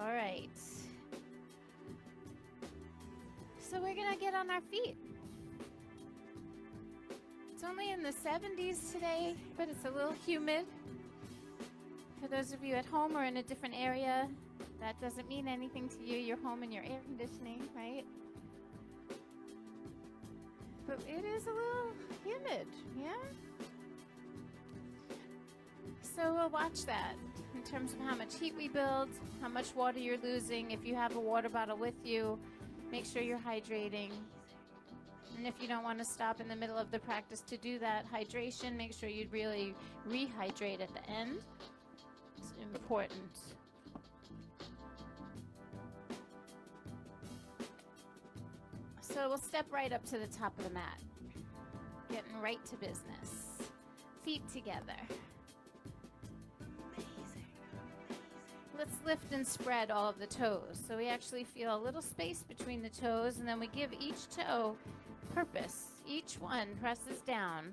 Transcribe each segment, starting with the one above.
All right. So we're gonna get on our feet. It's only in the 70s today, but it's a little humid. For those of you at home or in a different area, that doesn't mean anything to you. You're home and your air conditioning, right? But it is a little humid, yeah? So we'll watch that in terms of how much heat we build, how much water you're losing. If you have a water bottle with you, make sure you're hydrating. And if you don't want to stop in the middle of the practice to do that hydration, make sure you really rehydrate at the end. It's important. So we'll step right up to the top of the mat. Getting right to business. Feet together. Let's lift and spread all of the toes. So we actually feel a little space between the toes, and then we give each toe purpose. Each one presses down.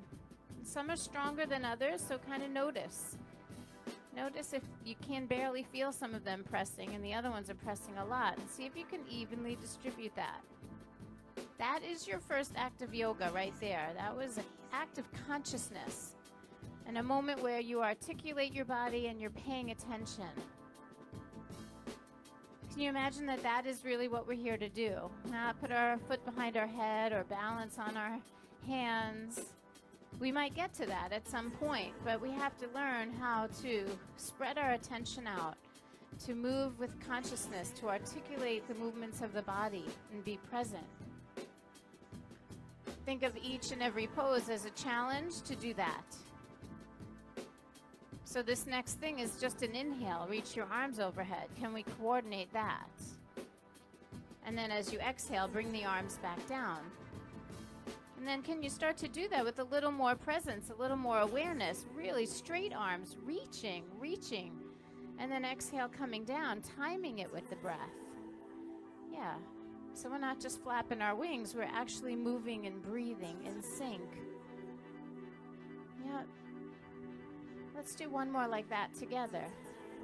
And some are stronger than others, so kind of notice. Notice if you can barely feel some of them pressing and the other ones are pressing a lot, and see if you can evenly distribute that. That is your first act of yoga right there. That was an act of consciousness and a moment where you articulate your body and you're paying attention. Can you imagine that that is really what we're here to do? Not put our foot behind our head or balance on our hands. We might get to that at some point, but we have to learn how to spread our attention out, to move with consciousness, to articulate the movements of the body and be present. Think of each and every pose as a challenge to do that. So this next thing is just an inhale. Reach your arms overhead. Can we coordinate that? And then as you exhale, bring the arms back down. And then can you start to do that with a little more presence, a little more awareness? Really straight arms, reaching, reaching. And then exhale, coming down, timing it with the breath. Yeah. So we're not just flapping our wings, we're actually moving and breathing in sync. Yeah. Let's do one more like that together.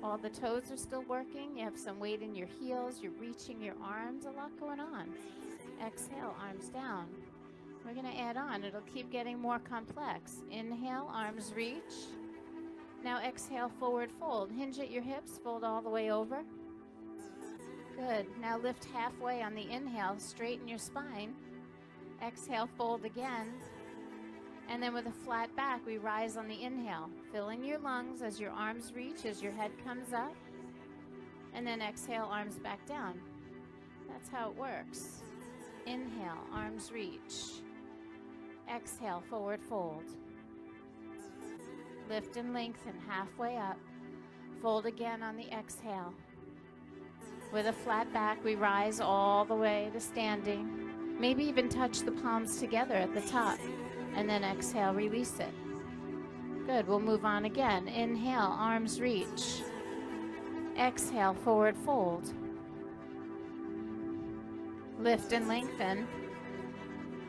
All the toes are still working. You have some weight in your heels. You're reaching your arms. A lot going on. Exhale, arms down. We're going to add on. It'll keep getting more complex. Inhale, arms reach. Now exhale, forward fold. Hinge at your hips. Fold all the way over. Good. Now lift halfway on the inhale. Straighten your spine. Exhale, fold again. And then with a flat back, we rise on the inhale. Fill in your lungs as your arms reach, as your head comes up. And then exhale, arms back down. That's how it works. Inhale, arms reach. Exhale, forward fold. Lift and lengthen halfway up. Fold again on the exhale. With a flat back, we rise all the way to standing. Maybe even touch the palms together at the top. And then exhale, release it. Good, we'll move on again. Inhale, arms reach. Exhale, forward fold. Lift and lengthen.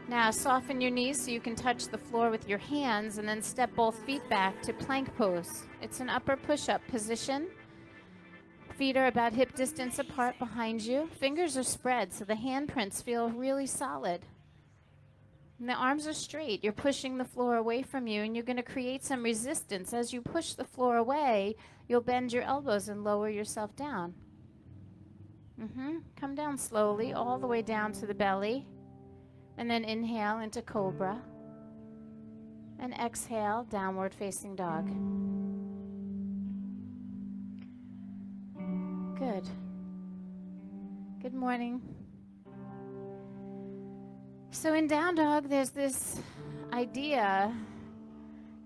Now soften your knees so you can touch the floor with your hands and then step both feet back to plank pose. It's an upper push-up position. Feet are about hip distance apart behind you. Fingers are spread so the handprints feel really solid. And the arms are straight. You're pushing the floor away from you, and you're going to create some resistance. As you push the floor away, you'll bend your elbows and lower yourself down. Come down slowly, all the way down to the belly. And then inhale into cobra. And exhale, downward facing dog. Good. Good morning. So in down dog, there's this idea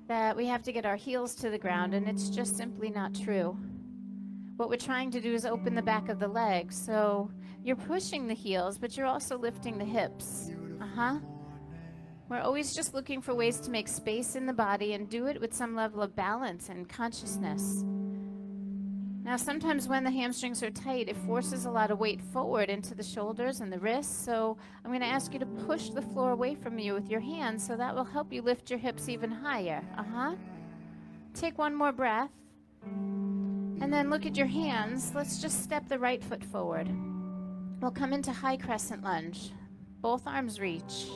that we have to get our heels to the ground, and it's just simply not true. What we're trying to do is open the back of the legs. So you're pushing the heels, but you're also lifting the hips. We're always just looking for ways to make space in the body and do it with some level of balance and consciousness. Now, sometimes when the hamstrings are tight, it forces a lot of weight forward into the shoulders and the wrists. So I'm going to ask you to push the floor away from you with your hands, so that will help you lift your hips even higher. Take one more breath. And then look at your hands. Let's just step the right foot forward. We'll come into high crescent lunge. Both arms reach.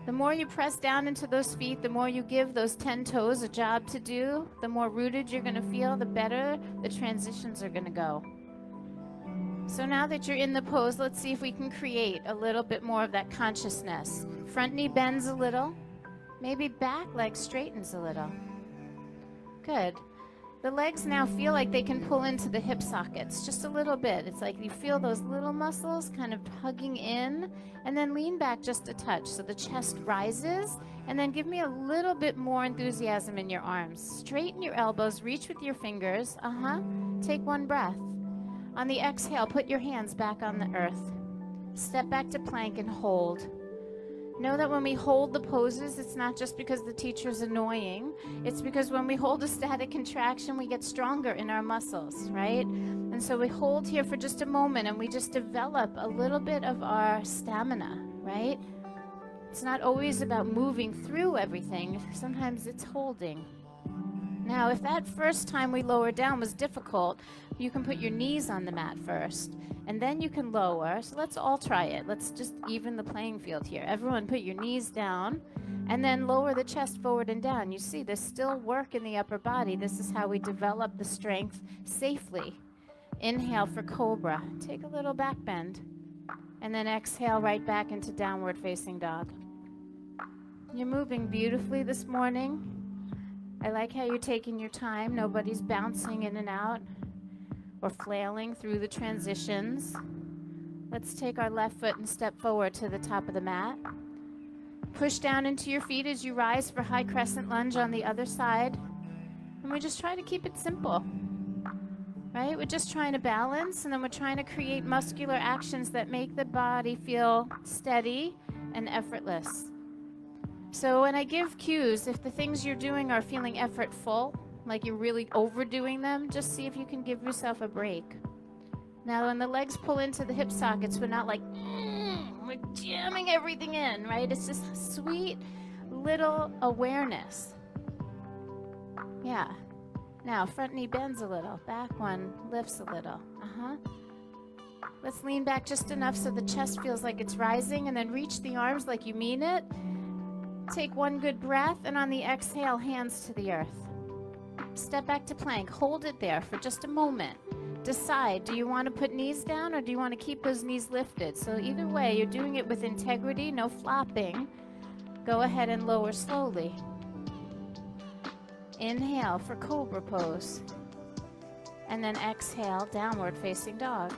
The more you press down into those feet, the more you give those 10 toes a job to do, the more rooted you're going to feel, the better the transitions are going to go. So now that you're in the pose, let's see if we can create a little bit more of that consciousness. Front knee bends a little. Maybe back leg straightens a little. Good. The legs now feel like they can pull into the hip sockets just a little bit. It's like you feel those little muscles kind of hugging in, and then lean back just a touch so the chest rises, and then give me a little bit more enthusiasm in your arms. Straighten your elbows, reach with your fingers. Take one breath. On the exhale, put your hands back on the earth. Step back to plank and hold. Know that when we hold the poses, it's not just because the teacher's annoying. It's because when we hold a static contraction, we get stronger in our muscles, right? And so we hold here for just a moment and we just develop a little bit of our stamina, right? It's not always about moving through everything. Sometimes it's holding. Now, if that first time we lowered down was difficult, you can put your knees on the mat first, and then you can lower. So let's all try it. Let's just even the playing field here. Everyone put your knees down, and then lower the chest forward and down. You see, there's still work in the upper body. This is how we develop the strength safely. Inhale for cobra. Take a little back bend, and then exhale right back into downward facing dog. You're moving beautifully this morning. I like how you're taking your time. Nobody's bouncing in and out or flailing through the transitions. Let's take our left foot and step forward to the top of the mat. Push down into your feet as you rise for high crescent lunge on the other side. And we just try to keep it simple, right? We're just trying to balance, and then we're trying to create muscular actions that make the body feel steady and effortless. So when I give cues, if the things you're doing are feeling effortful, like you're really overdoing them, just see if you can give yourself a break. Now, when the legs pull into the hip sockets, we're not like, we're jamming everything in, right? It's just sweet little awareness. Yeah. Now, front knee bends a little. Back one lifts a little. Let's lean back just enough so the chest feels like it's rising, and then reach the arms like you mean it. Take one good breath, and on the exhale, hands to the earth. Step back to plank. Hold it there for just a moment. Decide, do you want to put knees down or do you want to keep those knees lifted? So either way, you're doing it with integrity, no flopping. Go ahead and lower slowly. Inhale for cobra pose. And then exhale, downward facing dog.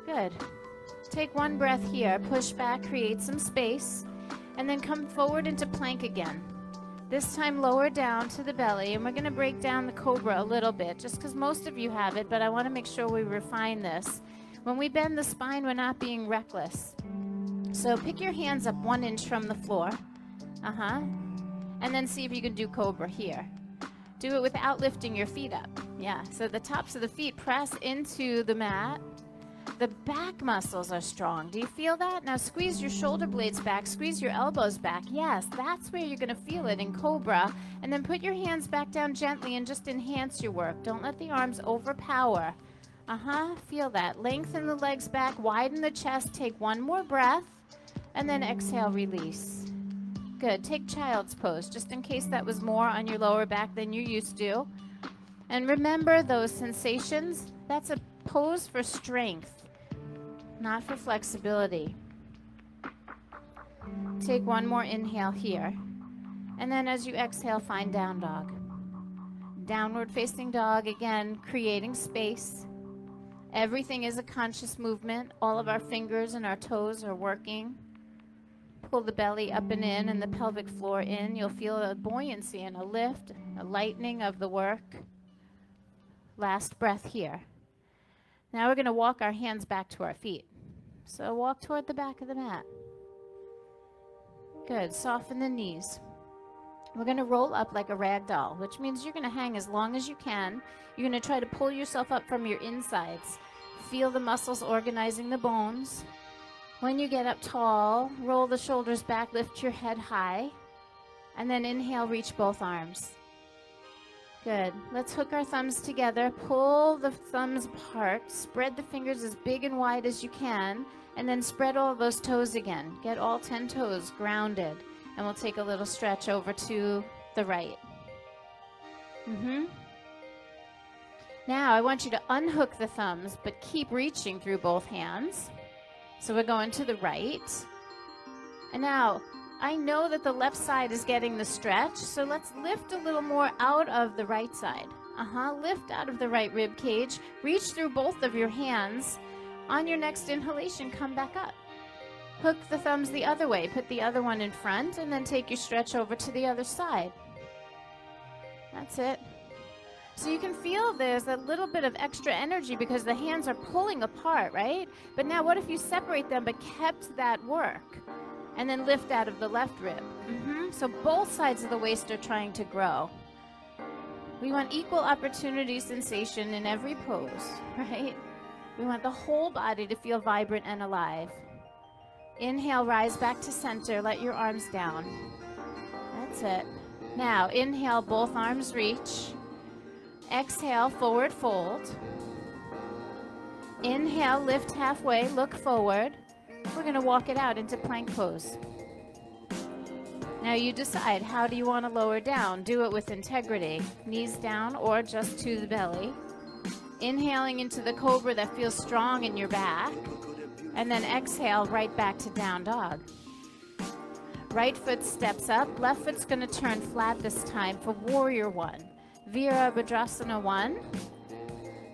Good. Take one breath here. Push back, create some space. And then come forward into plank again. This time lower down to the belly, and we're going to break down the cobra a little bit, just because most of you have it, but I want to make sure we refine this. When we bend the spine, we're not being reckless. So pick your hands up 1 inch from the floor. And then see if you can do cobra here. Do it without lifting your feet up. Yeah, so the tops of the feet press into the mat. The back muscles are strong. Do you feel that? Now squeeze your shoulder blades back, squeeze your elbows back. Yes, that's where you're going to feel it in cobra. And then put your hands back down gently and just enhance your work. Don't let the arms overpower. Feel that. Lengthen the legs back, widen the chest, take one more breath, and then exhale, release. Good. Take child's pose, just in case that was more on your lower back than you're used to. And remember those sensations. That's a pose for strength, not for flexibility. Take one more inhale here. And then as you exhale, find down dog. Downward facing dog, again, creating space. Everything is a conscious movement. All of our fingers and our toes are working. Pull the belly up and in and the pelvic floor in. You'll feel a buoyancy and a lift, a lightening of the work. Last breath here. Now we're going to walk our hands back to our feet. So walk toward the back of the mat. Good. Soften the knees. We're going to roll up like a rag doll, which means you're going to hang as long as you can. You're going to try to pull yourself up from your insides. Feel the muscles organizing the bones. When you get up tall, roll the shoulders back, lift your head high, and then inhale, reach both arms. Good. Let's hook our thumbs together. Pull the thumbs apart. Spread the fingers as big and wide as you can. And then spread all those toes again. Get all 10 toes grounded. And we'll take a little stretch over to the right. Now I want you to unhook the thumbs, but keep reaching through both hands. So we're going to the right. And now I know that the left side is getting the stretch, so let's lift a little more out of the right side. Lift out of the right rib cage. Reach through both of your hands. On your next inhalation, come back up. Hook the thumbs the other way. Put the other one in front, and then take your stretch over to the other side. That's it. So you can feel there's a little bit of extra energy because the hands are pulling apart, right? But now what if you separate them but kept that work? And then lift out of the left rib. So both sides of the waist are trying to grow. We want equal opportunity sensation in every pose, right? We want the whole body to feel vibrant and alive. Inhale, rise back to center. Let your arms down. That's it. Now, inhale, both arms reach. Exhale, forward fold. Inhale, lift halfway, look forward. We're going to walk it out into plank pose. Now you decide, how do you want to lower down? Do it with integrity. Knees down or just to the belly. Inhaling into the cobra that feels strong in your back. And then exhale right back to down dog. Right foot steps up. Left foot's going to turn flat this time for warrior one. Virabhadrasana 1.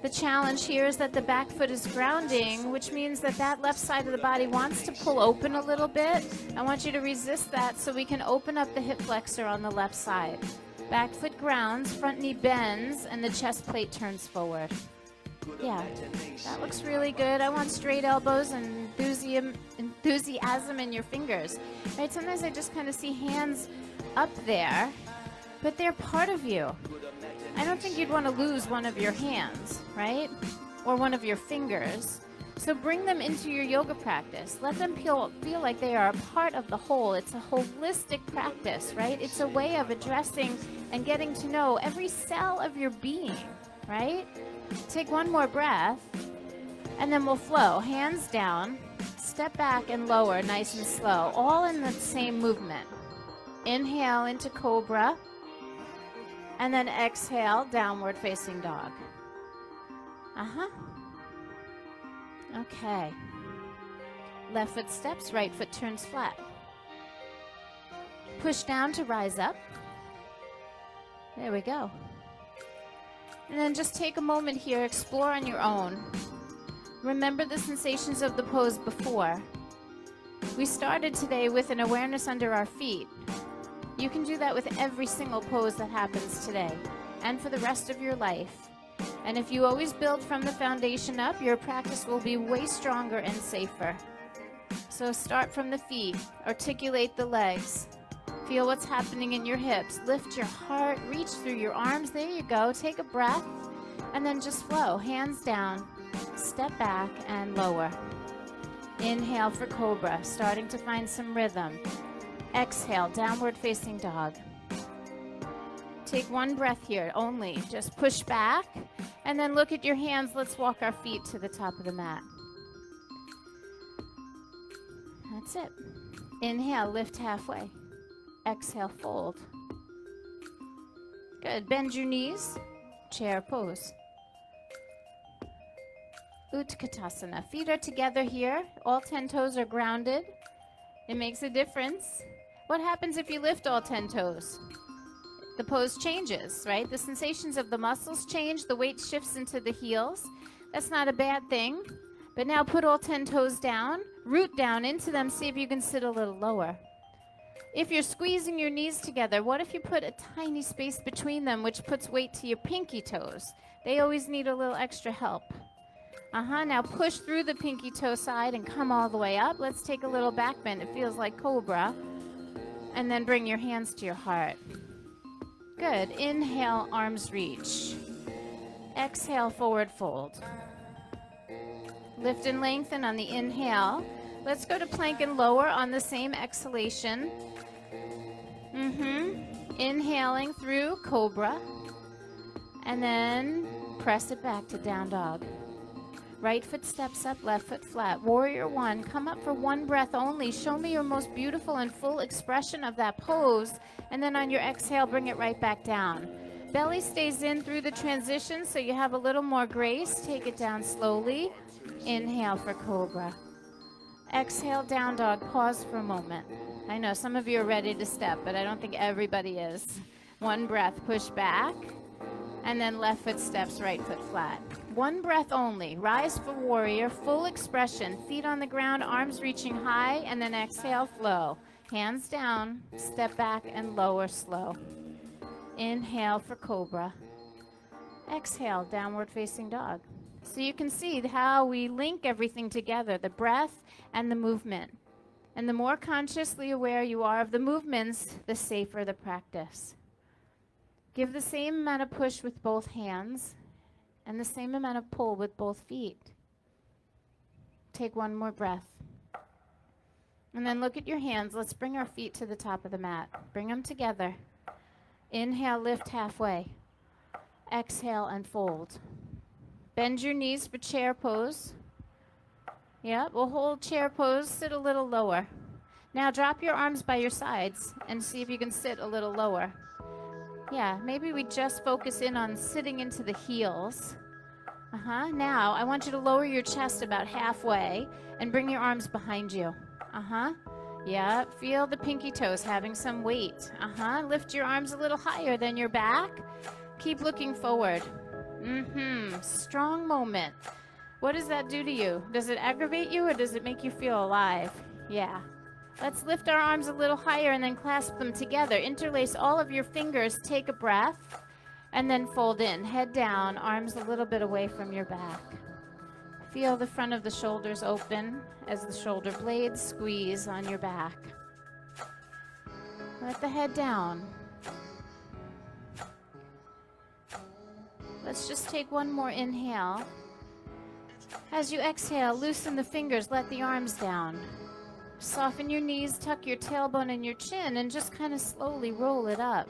The challenge here is that the back foot is grounding, which means that that left side of the body wants to pull open a little bit. I want you to resist that so we can open up the hip flexor on the left side. Back foot grounds, front knee bends, and the chest plate turns forward. Yeah, that looks really good. I want straight elbows and enthusiasm in your fingers. Right? Sometimes I just kind of see hands up there, but they're part of you. I don't think you'd want to lose one of your hands, right? Or one of your fingers. So bring them into your yoga practice. Let them feel like they are a part of the whole. It's a holistic practice, right? It's a way of addressing and getting to know every cell of your being, right? Take one more breath, and then we'll flow. Hands down, step back and lower, nice and slow, all in the same movement. Inhale into cobra. And then exhale, downward facing dog. Okay. Left foot steps, right foot turns flat. Push down to rise up. There we go. And then just take a moment here, explore on your own. Remember the sensations of the pose before. We started today with an awareness under our feet. You can do that with every single pose that happens today and for the rest of your life. And if you always build from the foundation up, your practice will be way stronger and safer. So start from the feet, articulate the legs, feel what's happening in your hips, lift your heart, reach through your arms. There you go. Take a breath and then just flow. Hands down, step back and lower. Inhale for cobra, starting to find some rhythm. Exhale, downward facing dog. Take one breath here only. Just push back and then look at your hands. Let's walk our feet to the top of the mat. That's it. Inhale, lift halfway. Exhale, fold. Good. Bend your knees. Chair pose. Utkatasana. Feet are together here. All 10 toes are grounded. It makes a difference. What happens if you lift all 10 toes? The pose changes, right? The sensations of the muscles change. The weight shifts into the heels. That's not a bad thing. But now put all 10 toes down, root down into them, see if you can sit a little lower. If you're squeezing your knees together, what if you put a tiny space between them, which puts weight to your pinky toes? They always need a little extra help. Now push through the pinky toe side and come all the way up. Let's take a little back bend. It feels like cobra. And then bring your hands to your heart. Good. Inhale, arms reach. Exhale, forward fold. Lift and lengthen on the inhale. Let's go to plank and lower on the same exhalation. Inhaling through cobra. And then press it back to down dog. Right foot steps up, left foot flat. Warrior one, come up for one breath only. Show me your most beautiful and full expression of that pose. And then on your exhale, bring it right back down. Belly stays in through the transition, so you have a little more grace. Take it down slowly. Inhale for cobra. Exhale, down dog. Pause for a moment. I know some of you are ready to step, but I don't think everybody is. One breath, push back. And then left foot steps, right foot flat. One breath only. Rise for warrior, full expression. Feet on the ground, arms reaching high, and then exhale, flow. Hands down, step back and lower slow. Inhale for cobra. Exhale, downward facing dog. So you can see how we link everything together, the breath and the movement. And the more consciously aware you are of the movements, the safer the practice. Give the same amount of push with both hands and the same amount of pull with both feet. Take one more breath. And then look at your hands. Let's bring our feet to the top of the mat. Bring them together. Inhale, lift halfway. Exhale and fold. Bend your knees for chair pose. Yep, we'll hold chair pose, sit a little lower. Now drop your arms by your sides and see if you can sit a little lower. Yeah, maybe we just focus in on sitting into the heels. Now, I want you to lower your chest about halfway and bring your arms behind you. Yeah, feel the pinky toes having some weight. Lift your arms a little higher than your back. Keep looking forward. Strong moment. What does that do to you? Does it aggravate you or does it make you feel alive? Yeah. Let's lift our arms a little higher and then clasp them together. Interlace all of your fingers, take a breath, and then fold in. Head down, arms a little bit away from your back. Feel the front of the shoulders open as the shoulder blades squeeze on your back. Let the head down. Let's just take one more inhale. As you exhale, loosen the fingers, let the arms down. Soften your knees, tuck your tailbone and your chin, and just kind of slowly roll it up.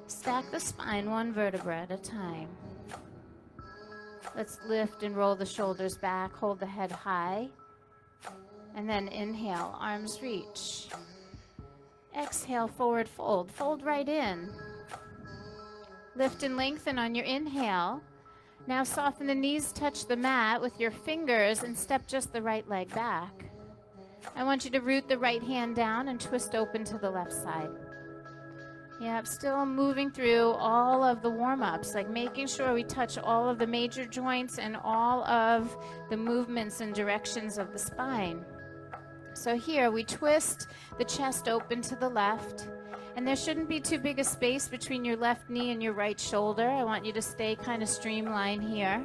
Stack the spine one vertebra at a time. Let's lift and roll the shoulders back, hold the head high, and then inhale, arms reach. Exhale, forward fold, fold right in. Lift and lengthen on your inhale. Now soften the knees, touch the mat with your fingers, and step just the right leg back. I want you to root the right hand down and twist open to the left side. Yep, still moving through all of the warm-ups, like making sure we touch all of the major joints and all of the movements and directions of the spine. So here we twist the chest open to the left, and there shouldn't be too big a space between your left knee and your right shoulder. I want you to stay kind of streamlined here.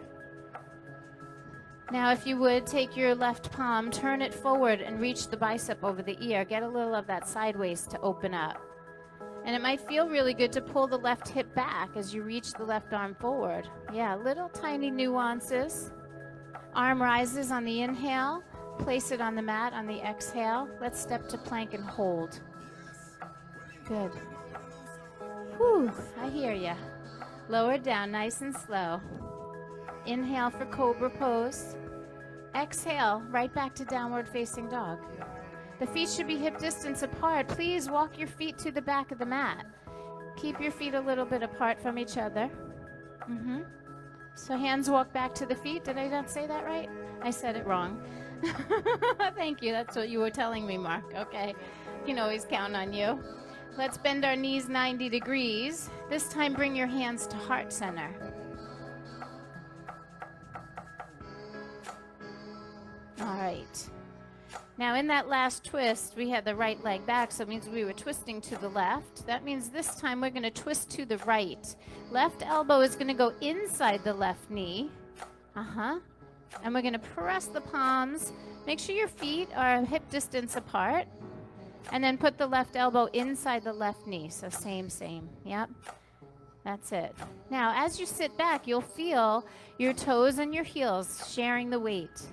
Now, if you would, take your left palm, turn it forward, and reach the bicep over the ear. Get a little of that sideways to open up. And it might feel really good to pull the left hip back as you reach the left arm forward. Yeah, little tiny nuances. Arm rises on the inhale. Place it on the mat on the exhale. Let's step to plank and hold. Good. Whew, I hear ya. Lower down nice and slow. Inhale for cobra pose. Exhale, right back to downward facing dog. The feet should be hip distance apart. Please walk your feet to the back of the mat. Keep your feet a little bit apart from each other. So hands walk back to the feet. Did I not say that right? I said it wrong. Thank you. That's what you were telling me, Mark. Okay. You can always count on you. Let's bend our knees 90 degrees. This time bring your hands to heart center. All right. Now in that last twist, we had the right leg back, so it means we were twisting to the left. That means this time we're going to twist to the right. Left elbow is going to go inside the left knee. And we're going to press the palms. Make sure your feet are hip distance apart. And then put the left elbow inside the left knee. So same. Yep. That's it. Now, as you sit back, you'll feel your toes and your heels sharing the weight.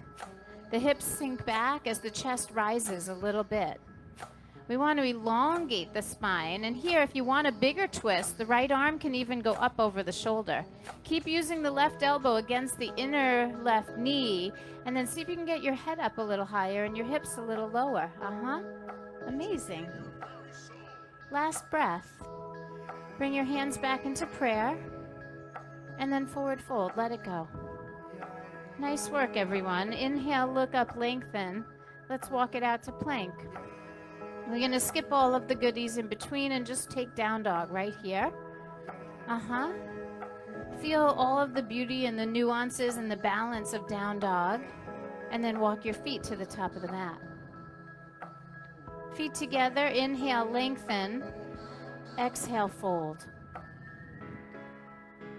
The hips sink back as the chest rises a little bit. We want to elongate the spine. And here, if you want a bigger twist, the right arm can even go up over the shoulder. Keep using the left elbow against the inner left knee, and then see if you can get your head up a little higher and your hips a little lower. Amazing. Last breath. Bring your hands back into prayer, and then forward fold. Let it go. Nice work, everyone. Inhale, look up, lengthen. Let's walk it out to plank. We're going to skip all of the goodies in between and just take down dog right here. Feel all of the beauty and the nuances and the balance of down dog. And then walk your feet to the top of the mat. Feet together. Inhale, lengthen. Exhale, fold.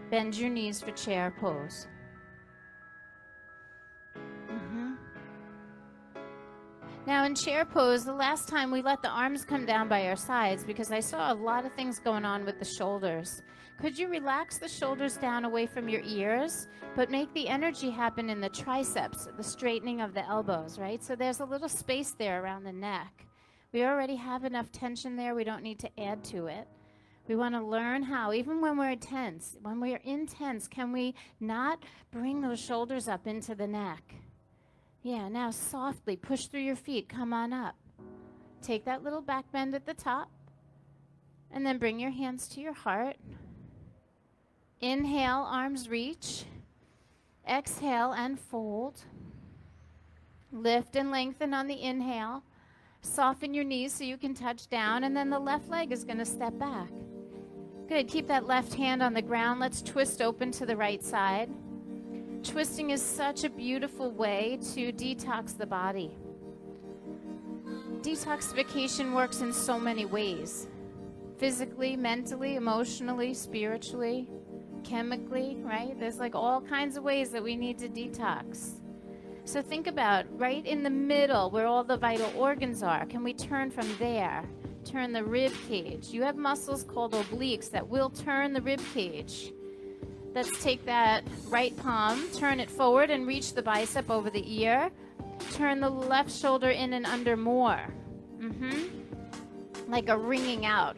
Bend your knees for chair pose. Now in chair pose, the last time we let the arms come down by our sides because I saw a lot of things going on with the shoulders. Could you relax the shoulders down away from your ears, but make the energy happen in the triceps, the straightening of the elbows, right? So there's a little space there around the neck. We already have enough tension there. We don't need to add to it. We want to learn how, even when we're tense, when we are intense, can we not bring those shoulders up into the neck? Yeah, now softly push through your feet. Come on up. Take that little back bend at the top. And then bring your hands to your heart. Inhale, arms reach. Exhale and fold. Lift and lengthen on the inhale. Soften your knees so you can touch down. And then the left leg is going to step back. Good. Keep that left hand on the ground. Let's twist open to the right side. Twisting is such a beautiful way to detox the body. Detoxification works in so many ways. Physically, mentally, emotionally, spiritually, chemically, right? There's like all kinds of ways that we need to detox. So think about right in the middle where all the vital organs are. Can we turn from there? Turn the rib cage. You have muscles called obliques that will turn the rib cage. Let's take that right palm, turn it forward and reach the bicep over the ear. Turn the left shoulder in and under more. Like a wringing out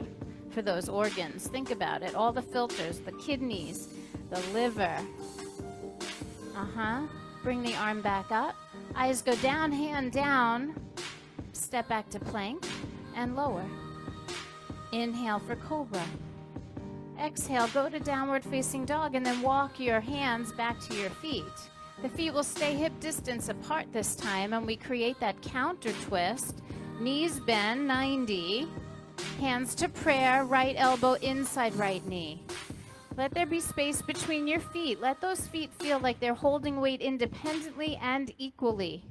for those organs. Think about it. All the filters, the kidneys, the liver. Bring the arm back up. Eyes go down, hand down. Step back to plank and lower. Inhale for cobra. Exhale, go to downward facing dog and then walk your hands back to your feet. The feet will stay hip distance apart this time and we create that counter twist. Knees bend 90. Hands to prayer, right elbow inside right knee. Let there be space between your feet. Let those feet feel like they're holding weight independently and equally.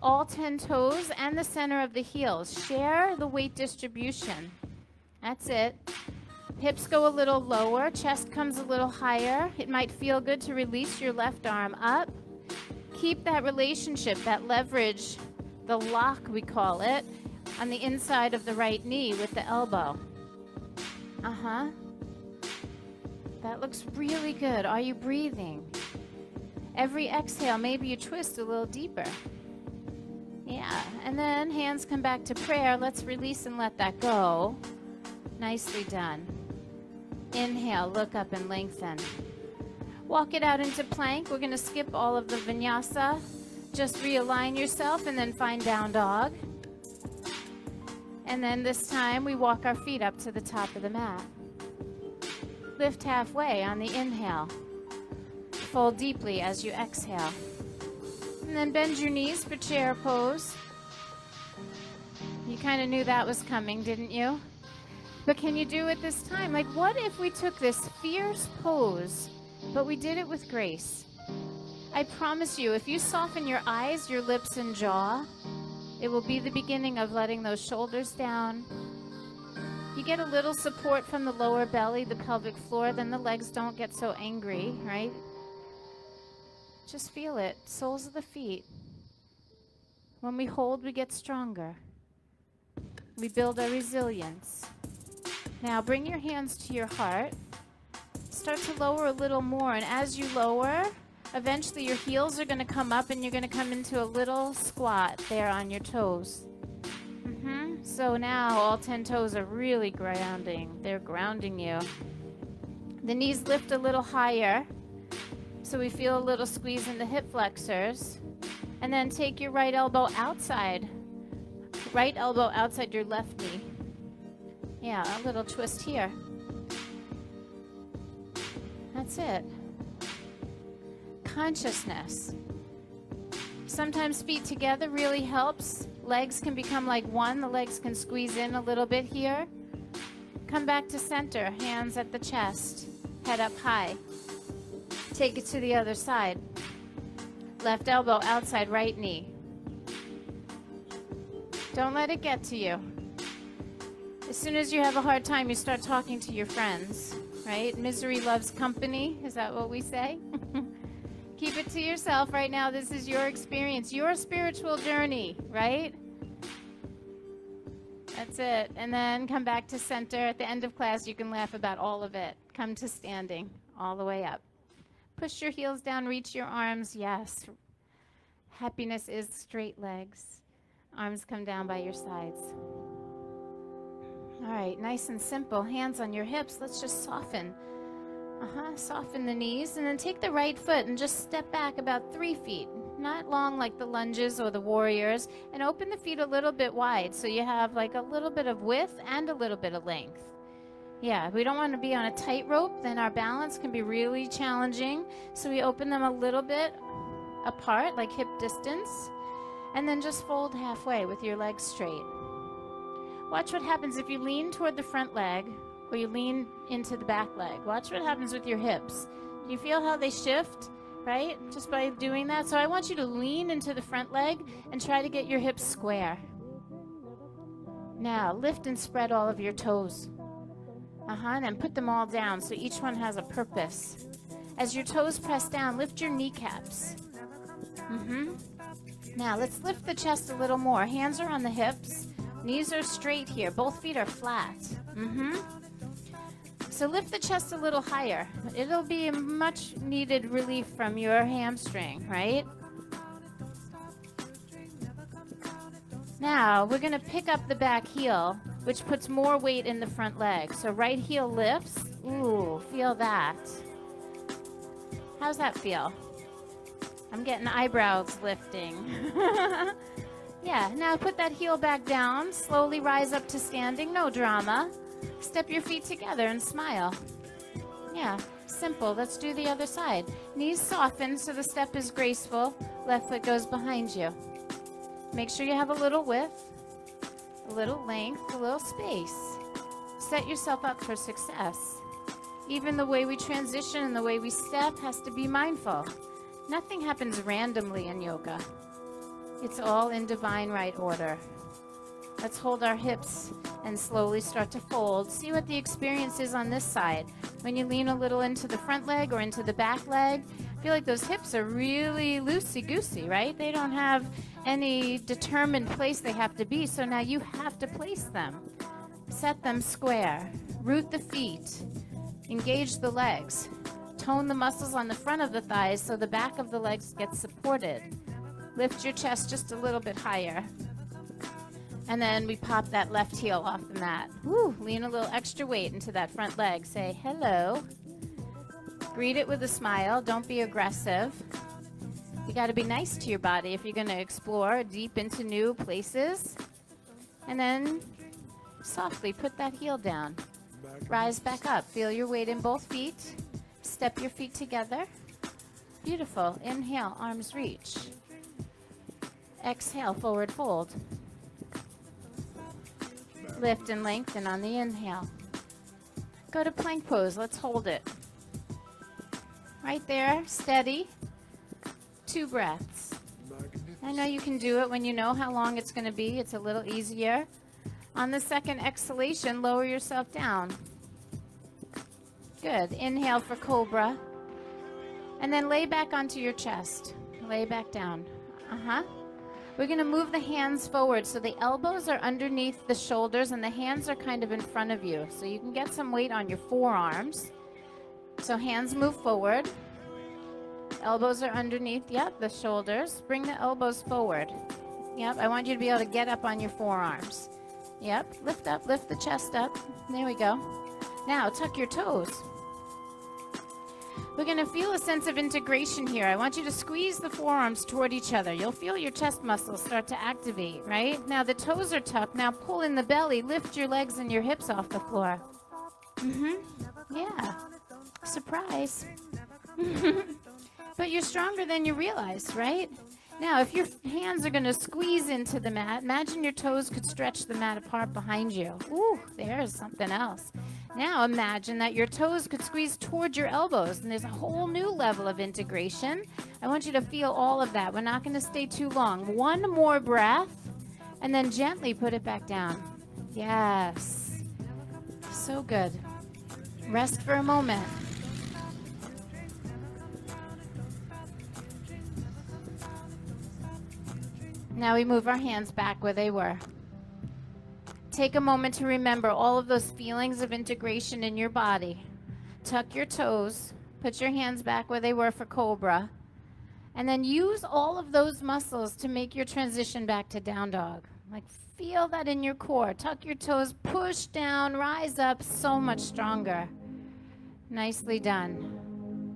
All 10 toes and the center of the heels. Share the weight distribution. That's it. Hips go a little lower, chest comes a little higher. It might feel good to release your left arm up. Keep that relationship, that leverage, the lock we call it, on the inside of the right knee with the elbow. That looks really good. Are you breathing? Every exhale, maybe you twist a little deeper. Yeah, and then hands come back to prayer. Let's release and let that go. Nicely done. Inhale, look up and lengthen. Walk it out into plank. We're going to skip all of the vinyasa. Just realign yourself and then find down dog. And then this time we walk our feet up to the top of the mat. Lift halfway on the inhale. Fold deeply as you exhale. And then bend your knees for chair pose. You kind of knew that was coming, didn't you? But can you do it this time? Like, what if we took this fierce pose, but we did it with grace? I promise you, if you soften your eyes, your lips, and jaw, it will be the beginning of letting those shoulders down. You get a little support from the lower belly, the pelvic floor, then the legs don't get so angry, right? Just feel it. Soles of the feet. When we hold, we get stronger. We build our resilience. Now bring your hands to your heart. Start to lower a little more, and as you lower, eventually your heels are going to come up and you're going to come into a little squat there on your toes. So now all 10 toes are really grounding. They're grounding you. The knees lift a little higher, so we feel a little squeeze in the hip flexors. And then take your right elbow outside. Right elbow outside your left knee. Yeah, a little twist here. That's it. Consciousness. Sometimes feet together really helps. Legs can become like one. The legs can squeeze in a little bit here. Come back to center. Hands at the chest. Head up high. Take it to the other side. Left elbow outside right knee. Don't let it get to you. As soon as you have a hard time, you start talking to your friends, right? Misery loves company. Is that what we say? Keep it to yourself right now. This is your experience, your spiritual journey, right? That's it. And then come back to center. At the end of class, you can laugh about all of it. Come to standing all the way up. Push your heels down, reach your arms. Yes. Happiness is straight legs. Arms come down by your sides. All right, nice and simple. Hands on your hips. Let's just soften. Soften the knees, and then take the right foot and just step back about 3 feet. Not long like the lunges or the warriors, and open the feet a little bit wide so you have like a little bit of width and a little bit of length. Yeah, we don't want to be on a tightrope, then our balance can be really challenging. So we open them a little bit apart, like hip distance, and then just fold halfway with your legs straight. Watch what happens if you lean toward the front leg or you lean into the back leg. Watch what happens with your hips. Do you feel how they shift, right? Just by doing that. So I want you to lean into the front leg and try to get your hips square. Now, lift and spread all of your toes. And then put them all down so each one has a purpose. As your toes press down, lift your kneecaps. Now, let's lift the chest a little more. Hands are on the hips. Knees are straight here. Both feet are flat. So lift the chest a little higher. It'll be a much needed relief from your hamstring, right? Now, we're going to pick up the back heel, which puts more weight in the front leg. So right heel lifts. Ooh, feel that. How's that feel? I'm getting eyebrows lifting. Yeah, now put that heel back down. Slowly rise up to standing. No drama. Step your feet together and smile. Yeah, simple. Let's do the other side. Knees soften so the step is graceful. Left foot goes behind you. Make sure you have a little width, a little length, a little space. Set yourself up for success. Even the way we transition and the way we step has to be mindful. Nothing happens randomly in yoga. It's all in divine right order. Let's hold our hips and slowly start to fold. See what the experience is on this side. When you lean a little into the front leg or into the back leg, feel like those hips are really loosey-goosey, right? They don't have any determined place they have to be, so now you have to place them. Set them square. Root the feet. Engage the legs. Tone the muscles on the front of the thighs so the back of the legs gets supported. Lift your chest just a little bit higher. And then we pop that left heel off the mat. Woo, lean a little extra weight into that front leg. Say hello. Greet it with a smile. Don't be aggressive. You got to be nice to your body if you're going to explore deep into new places. And then softly put that heel down. Rise back up. Feel your weight in both feet. Step your feet together. Beautiful. Inhale, arms reach. Exhale, forward fold. Lift and lengthen on the inhale. Go to plank pose. Let's hold it. Right there, steady. 2 breaths. I know you can do it when you know how long it's going to be. It's a little easier. On the second exhalation, lower yourself down. Good. Inhale for cobra. And then lay back onto your chest. Lay back down. We're going to move the hands forward so the elbows are underneath the shoulders and the hands are kind of in front of you. So you can get some weight on your forearms. So hands move forward. Elbows are underneath, the shoulders. Bring the elbows forward. I want you to be able to get up on your forearms. Yep, lift up, lift the chest up. There we go. Now, tuck your toes. We're going to feel a sense of integration here. I want you to squeeze the forearms toward each other. You'll feel your chest muscles start to activate, right? Now the toes are tucked. Now pull in the belly. Lift your legs and your hips off the floor. Yeah. Surprise. But you're stronger than you realize, right? Now, if your hands are going to squeeze into the mat, imagine your toes could stretch the mat apart behind you. Ooh, there's something else. Now imagine that your toes could squeeze toward your elbows, and there's a whole new level of integration. I want you to feel all of that. We're not going to stay too long. One more breath, and then gently put it back down. Yes. So good. Rest for a moment. Now we move our hands back where they were. Take a moment to remember all of those feelings of integration in your body. Tuck your toes. Put your hands back where they were for Cobra. And then use all of those muscles to make your transition back to down dog. Like, feel that in your core. Tuck your toes, push down, rise up, so much stronger. Nicely done.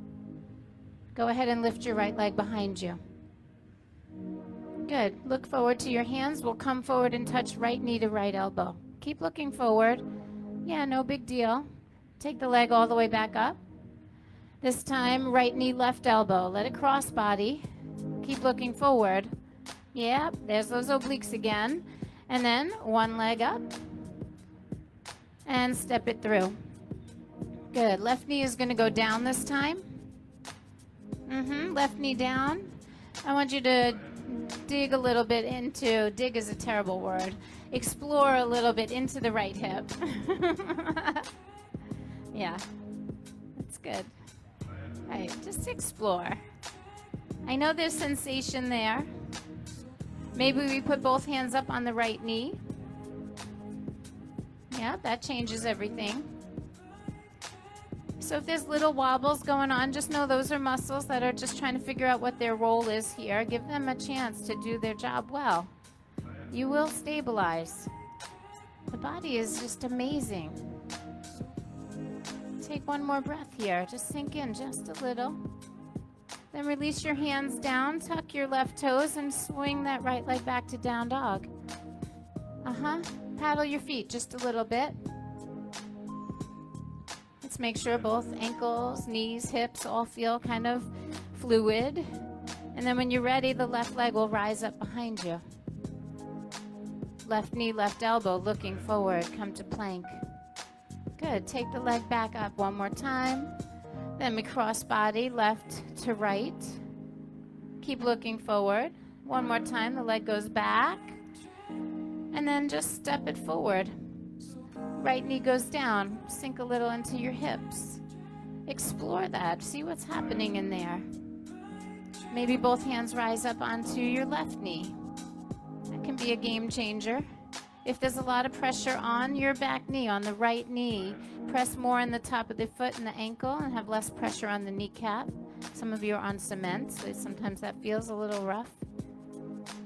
Go ahead and lift your right leg behind you. Good. Look forward to your hands. We'll come forward and touch right knee to right elbow. Keep looking forward. Yeah, no big deal. Take the leg all the way back up. This time, right knee, left elbow. Let it cross body. Keep looking forward. Yeah, there's those obliques again. And then one leg up. And step it through. Good. Left knee is going to go down this time. Left knee down. I want you to dig a little bit into, dig is a terrible word, explore a little bit into the right hip. Yeah, that's good. All right, just explore. I know there's sensation there. Maybe we put both hands up on the right knee. Yeah, that changes everything. So if there's little wobbles going on, just know those are muscles that are just trying to figure out what their role is here. Give them a chance to do their job well. You will stabilize. The body is just amazing. Take one more breath here. Just sink in just a little. Then release your hands down, tuck your left toes, and swing that right leg back to down dog. Paddle your feet just a little bit. Let's make sure both ankles, knees, hips all feel kind of fluid. And then when you're ready, the left leg will rise up behind you. Left knee, left elbow, looking forward. Come to plank. Good. Take the leg back up one more time. Then we cross body, left to right. Keep looking forward. One more time, the leg goes back. And then just step it forward. Right knee goes down. Sink a little into your hips. Explore that. See what's happening in there. Maybe both hands rise up onto your left knee. That can be a game changer. If there's a lot of pressure on your back knee, on the right knee, press more on the top of the foot and the ankle and have less pressure on the kneecap. Some of you are on cement, so sometimes that feels a little rough.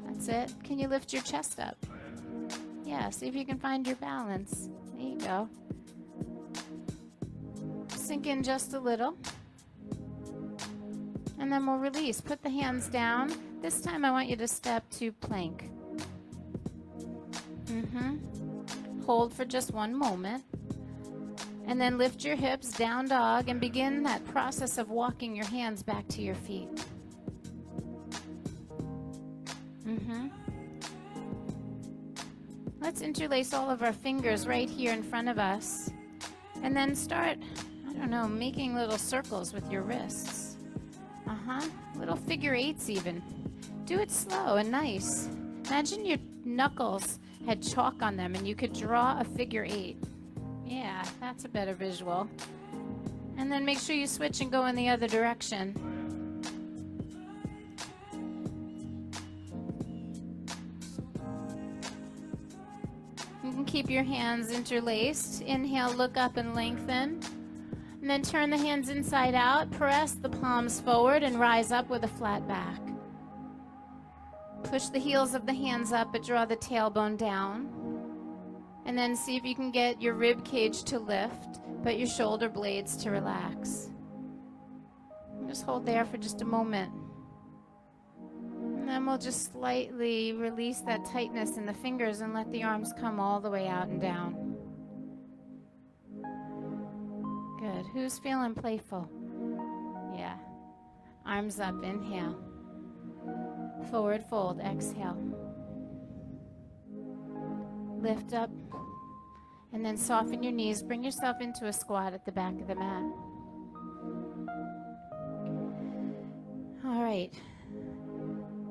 That's it. Can you lift your chest up? Yeah, see if you can find your balance. There you go. Sink in just a little. And then we'll release. Put the hands down. This time I want you to step to plank. Hold for just one moment. And then lift your hips, down dog, and begin that process of walking your hands back to your feet. Let's interlace all of our fingers right here in front of us. And then start, I don't know, making little circles with your wrists. Little figure eights even. Do it slow and nice. Imagine your knuckles had chalk on them and you could draw a figure eight. Yeah, that's a better visual. And then make sure you switch and go in the other direction. You can keep your hands interlaced. Inhale, look up and lengthen. And then turn the hands inside out. Press the palms forward and rise up with a flat back. Push the heels of the hands up, but draw the tailbone down. And then see if you can get your rib cage to lift, but your shoulder blades to relax. Just hold there for just a moment. And then we'll just slightly release that tightness in the fingers and let the arms come all the way out and down. Good. Who's feeling playful? Yeah. Arms up, inhale. Forward fold, exhale. Lift up. And then soften your knees. Bring yourself into a squat at the back of the mat. All right.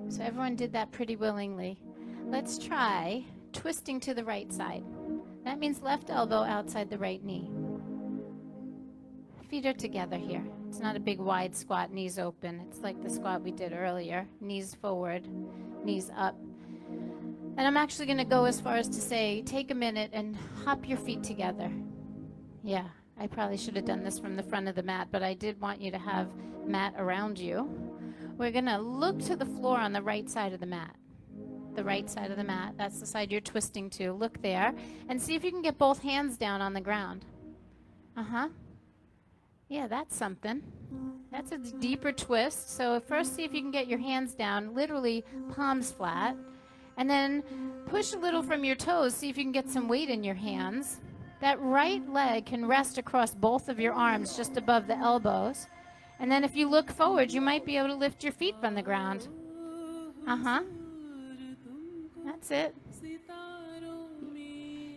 So everyone did that pretty willingly. Let's try twisting to the right side. That means left elbow outside the right knee. Feet are together here. It's not a big wide squat, knees open. It's like the squat we did earlier. Knees forward, knees up. And I'm actually going to go as far as to say, take a minute and hop your feet together. Yeah, I probably should have done this from the front of the mat, but I did want you to have mat around you. We're going to look to the floor on the right side of the mat. The right side of the mat, that's the side you're twisting to. Look there and see if you can get both hands down on the ground. Uh-huh. Yeah, that's something. That's a deeper twist. So first see if you can get your hands down, literally palms flat. And then push a little from your toes. See if you can get some weight in your hands. That right leg can rest across both of your arms just above the elbows. And then if you look forward, you might be able to lift your feet from the ground. Uh-huh. That's it.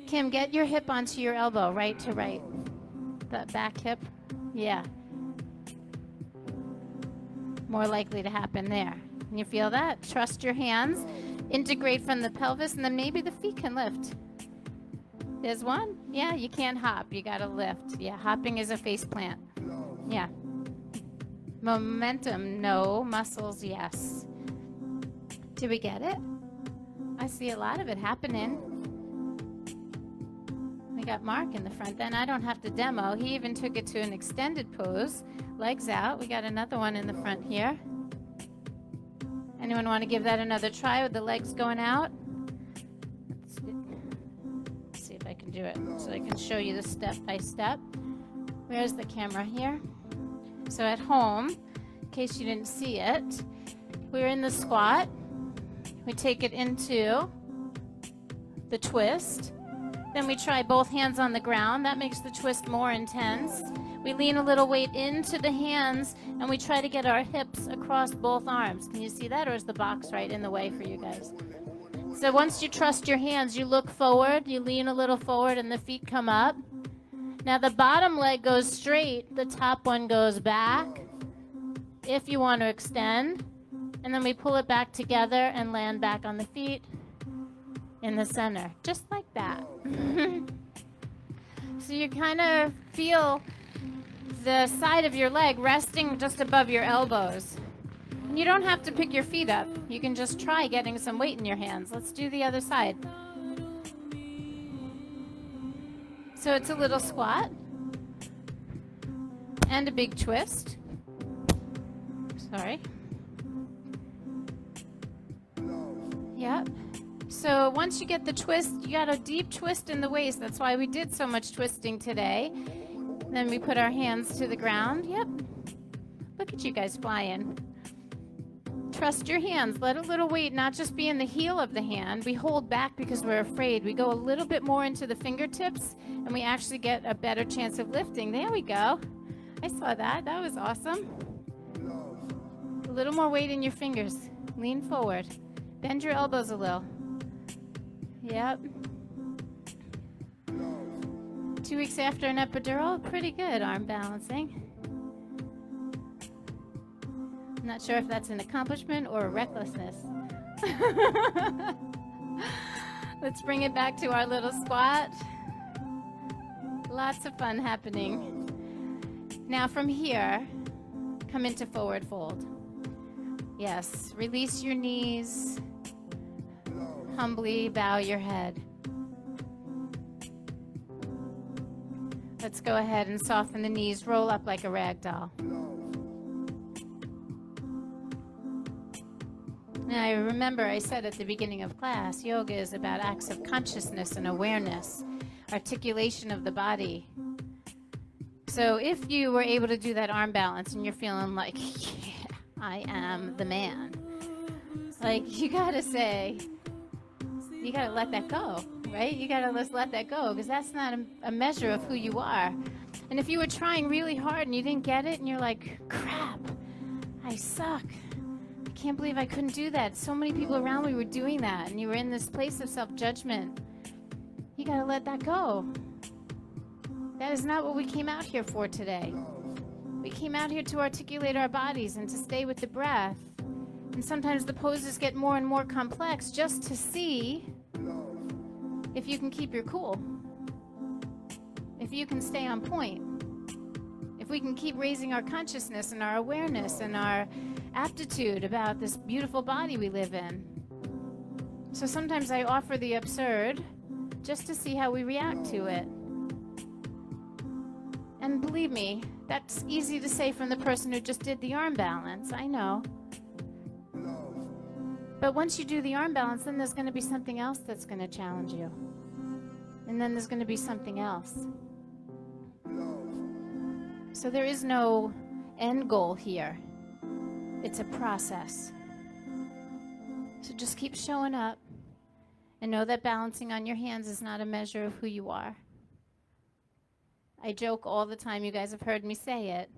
Kim, get your hip onto your elbow, right to right. That back hip. Yeah. More likely to happen there. Can you feel that? Trust your hands. Integrate from the pelvis, and then maybe the feet can lift. There's one. Yeah, you can't hop. You got to lift. Yeah, hopping is a face plant. Yeah. Momentum, no. Muscles, yes. Did we get it? I see a lot of it happening. We got Mark in the front. Then I don't have to demo. He even took it to an extended pose. Legs out. We got another one in the front here. Anyone want to give that another try with the legs going out? Let's see if I can do it so I can show you the step by step. Where's the camera here? So at home, in case you didn't see it, we're in the squat. We take it into the twist. Then we try both hands on the ground. That makes the twist more intense. We lean a little weight into the hands, and we try to get our hips across both arms. Can you see that, or is the box right in the way for you guys? So once you trust your hands, you look forward, you lean a little forward, and the feet come up. Now the bottom leg goes straight, the top one goes back, if you want to extend. And then we pull it back together and land back on the feet in the center, just like that. So you kind of feel the side of your leg resting just above your elbows. And you don't have to pick your feet up. You can just try getting some weight in your hands. Let's do the other side. So it's a little squat and a big twist. Sorry. Yep. So once you get the twist, you got a deep twist in the waist. That's why we did so much twisting today. Then we put our hands to the ground. Yep. Look at you guys flying. Trust your hands. Let a little weight not just be in the heel of the hand. We hold back because we're afraid. We go a little bit more into the fingertips, and we actually get a better chance of lifting. There we go. I saw that. That was awesome. A little more weight in your fingers. Lean forward. Bend your elbows a little. Yep. 2 weeks after an epidural, pretty good arm balancing. I'm not sure if that's an accomplishment or a recklessness. Let's bring it back to our little squat. Lots of fun happening. Now from here, come into forward fold. Yes, release your knees. Humbly bow your head. Let's go ahead and soften the knees. Roll up like a rag doll. And I remember I said at the beginning of class, yoga is about acts of consciousness and awareness, articulation of the body. So if you were able to do that arm balance and you're feeling like, yeah, I am the man, like you gotta say, you gotta let that go, right? You gotta just let that go, because that's not a measure of who you are. And if you were trying really hard and you didn't get it and you're like, crap, I suck. I can't believe I couldn't do that. So many people around me were doing that, and you were in this place of self-judgment. You gotta let that go. That is not what we came out here for today. We came out here to articulate our bodies and to stay with the breath. And sometimes the poses get more and more complex just to see if you can keep your cool. If you can stay on point. If we can keep raising our consciousness and our awareness and our aptitude about this beautiful body we live in. So sometimes I offer the absurd just to see how we react to it. And believe me, that's easy to say from the person who just did the arm balance. I know. But once you do the arm balance, then there's going to be something else that's going to challenge you. And then there's going to be something else. So there is no end goal here. It's a process. So just keep showing up and know that balancing on your hands is not a measure of who you are. I joke all the time, you guys have heard me say it.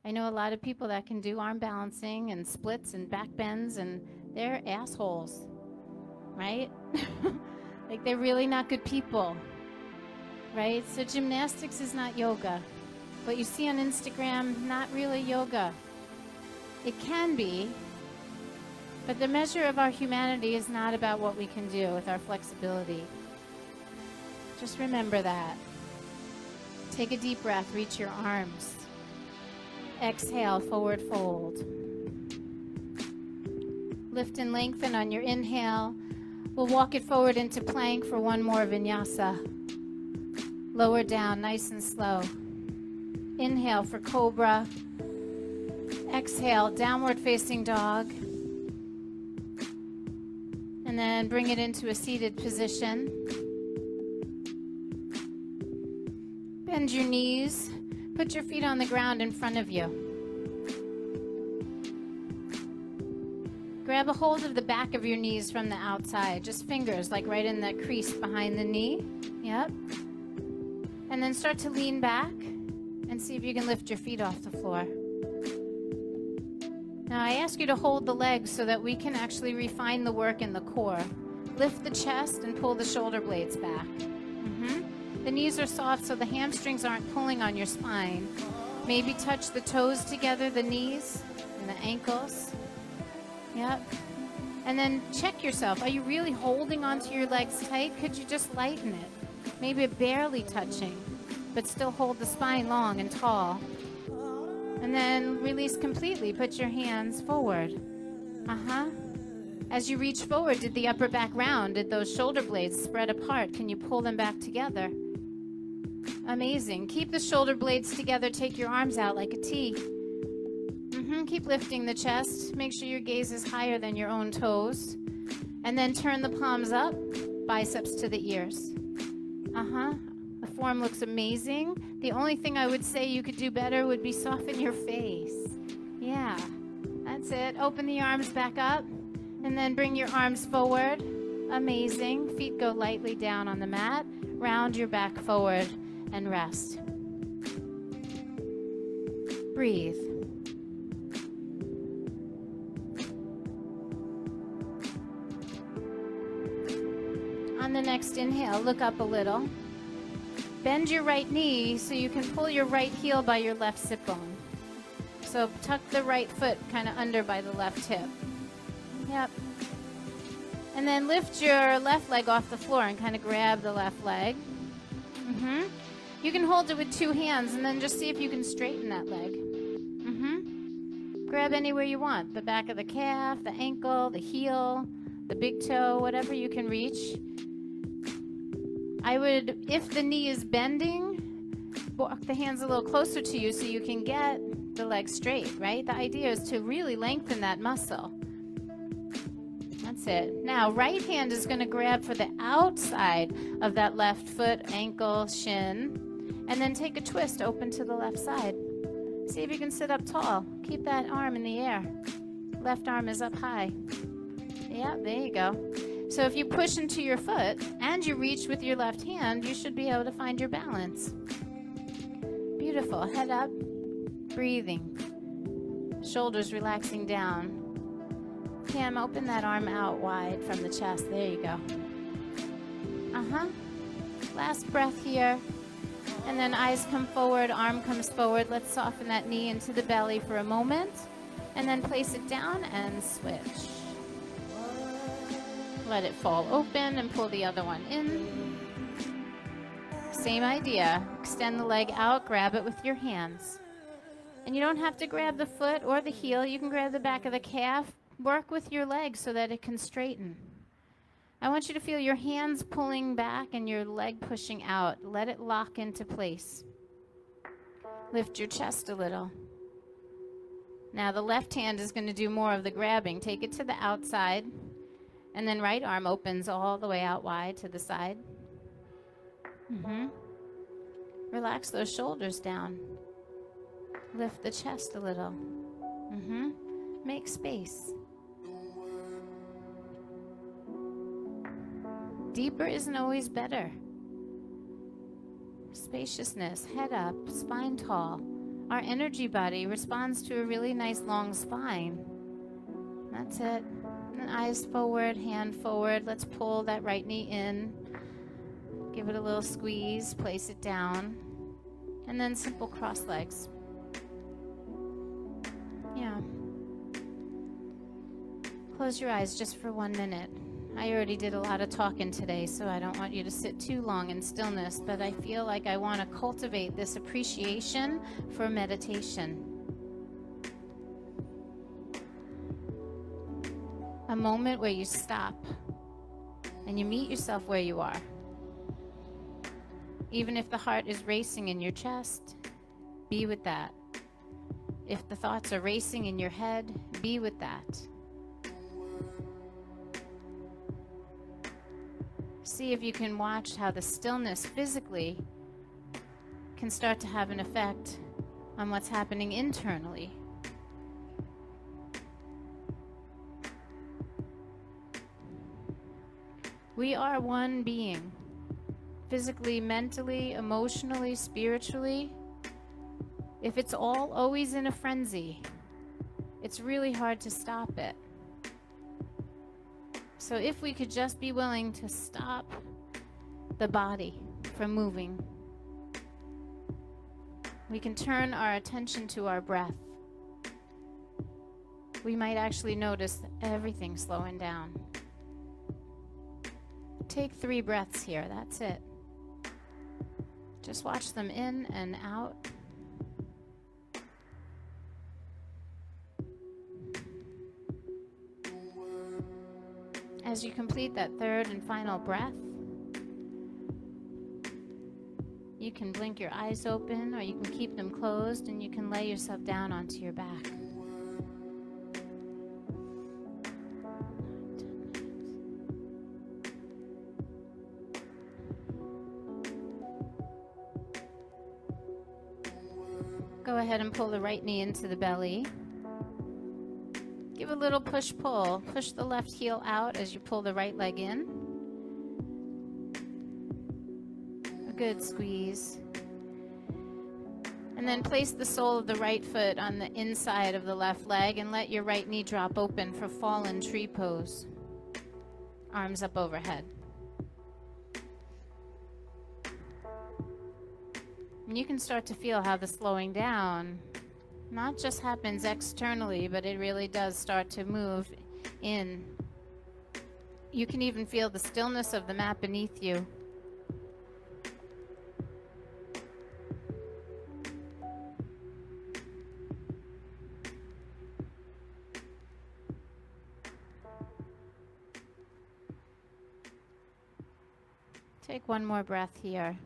I know a lot of people that can do arm balancing and splits and back bends, and they're assholes, right? Like they're really not good people, right? So gymnastics is not yoga. What you see on Instagram, not really yoga. It can be, but the measure of our humanity is not about what we can do with our flexibility. Just remember that. Take a deep breath, reach your arms. Exhale, forward fold. Lift and lengthen on your inhale. We'll walk it forward into plank for one more vinyasa. Lower down, nice and slow. Inhale for cobra. Exhale, downward facing dog. And then bring it into a seated position. Bend your knees. Put your feet on the ground in front of you. Grab a hold of the back of your knees from the outside. Just fingers, like right in that crease behind the knee. Yep. And then start to lean back and see if you can lift your feet off the floor. Now I ask you to hold the legs so that we can actually refine the work in the core. Lift the chest and pull the shoulder blades back. The knees are soft so the hamstrings aren't pulling on your spine. Maybe touch the toes together, the knees and the ankles. Yep. And then check yourself. Are you really holding onto your legs tight? Could you just lighten it? Maybe barely touching, but still hold the spine long and tall. And then release completely. Put your hands forward. As you reach forward, did the upper back round? Did those shoulder blades spread apart? Can you pull them back together? Amazing. Keep the shoulder blades together. Take your arms out like a T. Keep lifting the chest. Make sure your gaze is higher than your own toes. And then turn the palms up, biceps to the ears. The form looks amazing. The only thing I would say you could do better would be soften your face. Yeah, that's it. Open the arms back up and then bring your arms forward. Amazing. Feet go lightly down on the mat. Round your back forward and rest. Breathe. On the next inhale, look up a little. Bend your right knee so you can pull your right heel by your left sit bone. So tuck the right foot kind of under by the left hip. Yep. And then lift your left leg off the floor and kind of grab the left leg. You can hold it with two hands and then just see if you can straighten that leg. Grab anywhere you want. The back of the calf, the ankle, the heel, the big toe, whatever you can reach. I would, if the knee is bending, walk the hands a little closer to you so you can get the leg straight, right? The idea is to really lengthen that muscle. That's it. Now, right hand is going to grab for the outside of that left foot, ankle, shin, and then take a twist open to the left side. See if you can sit up tall. Keep that arm in the air. Left arm is up high. Yeah, there you go. So if you push into your foot and you reach with your left hand, you should be able to find your balance. Beautiful. Head up, breathing. Shoulders relaxing down. Pam, open that arm out wide from the chest. There you go. Last breath here. And then eyes come forward, arm comes forward. Let's soften that knee into the belly for a moment. And then place it down and switch. Let it fall open and pull the other one in. Same idea. Extend the leg out, grab it with your hands. And you don't have to grab the foot or the heel. You can grab the back of the calf. Work with your leg so that it can straighten. I want you to feel your hands pulling back and your leg pushing out. Let it lock into place. Lift your chest a little. Now the left hand is going to do more of the grabbing. Take it to the outside. And then right arm opens all the way out wide to the side. Relax those shoulders down. Lift the chest a little. Make space. Deeper isn't always better. Spaciousness, head up, spine tall. Our energy body responds to a really nice long spine. That's it. And then eyes forward, hand forward. Let's pull that right knee in. Give it a little squeeze, place it down. And then simple cross legs. Yeah. Close your eyes just for 1 minute. I already did a lot of talking today, so I don't want you to sit too long in stillness, but I feel like I want to cultivate this appreciation for meditation. A moment where you stop and you meet yourself where you are. Even if the heart is racing in your chest, be with that. If the thoughts are racing in your head, be with that. See if you can watch how the stillness physically can start to have an effect on what's happening internally. We are one being, physically, mentally, emotionally, spiritually. If it's all always in a frenzy, it's really hard to stop it. So if we could just be willing to stop the body from moving, we can turn our attention to our breath. We might actually notice everything slowing down. Take 3 breaths here, that's it. Just watch them in and out. As you complete that 3rd and final breath, you can blink your eyes open or you can keep them closed and you can lay yourself down onto your back. Go ahead and pull the right knee into the belly. Give a little push-pull. Push the left heel out as you pull the right leg in. A good squeeze. And then place the sole of the right foot on the inside of the left leg and let your right knee drop open for fallen tree pose. Arms up overhead. And you can start to feel how the slowing down not just happens externally, but it really does start to move in. You can even feel the stillness of the mat beneath you. Take one more breath here.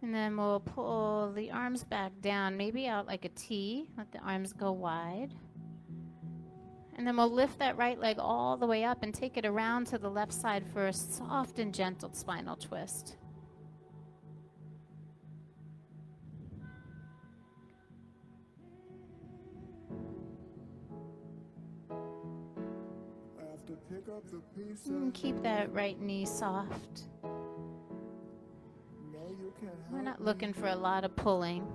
And then we'll pull the arms back down, maybe out like a T. Let the arms go wide. And then we'll lift that right leg all the way up and take it around to the left side for a soft and gentle spinal twist. And keep that right knee soft. We're not looking for a lot of pulling.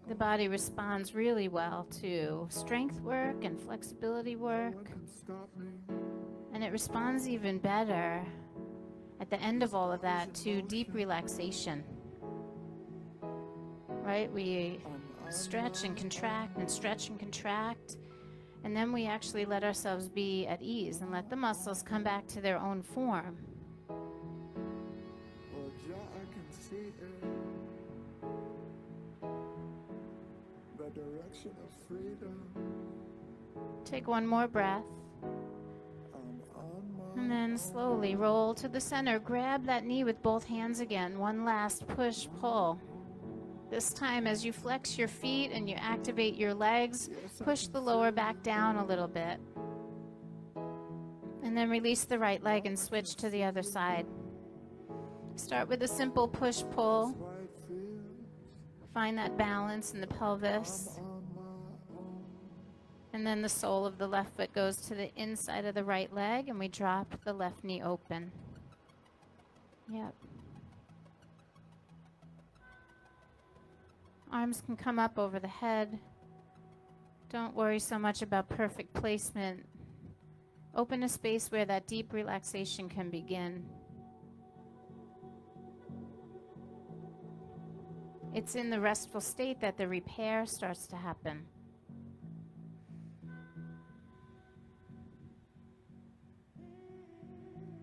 The body responds really well to strength work and flexibility work. And it responds even better at the end of all of that to deep relaxation. Right? We stretch and contract and stretch and contract. And then we actually let ourselves be at ease and let the muscles come back to their own form. Take one more breath. And then slowly roll to the center. Grab that knee with both hands again. One last push, pull. This time, as you flex your feet and you activate your legs, push the lower back down a little bit. And then release the right leg and switch to the other side. Start with a simple push-pull. Find that balance in the pelvis. And then the sole of the left foot goes to the inside of the right leg, and we drop the left knee open. Yep. Arms can come up over the head. Don't worry so much about perfect placement. Open a space where that deep relaxation can begin. It's in the restful state that the repair starts to happen.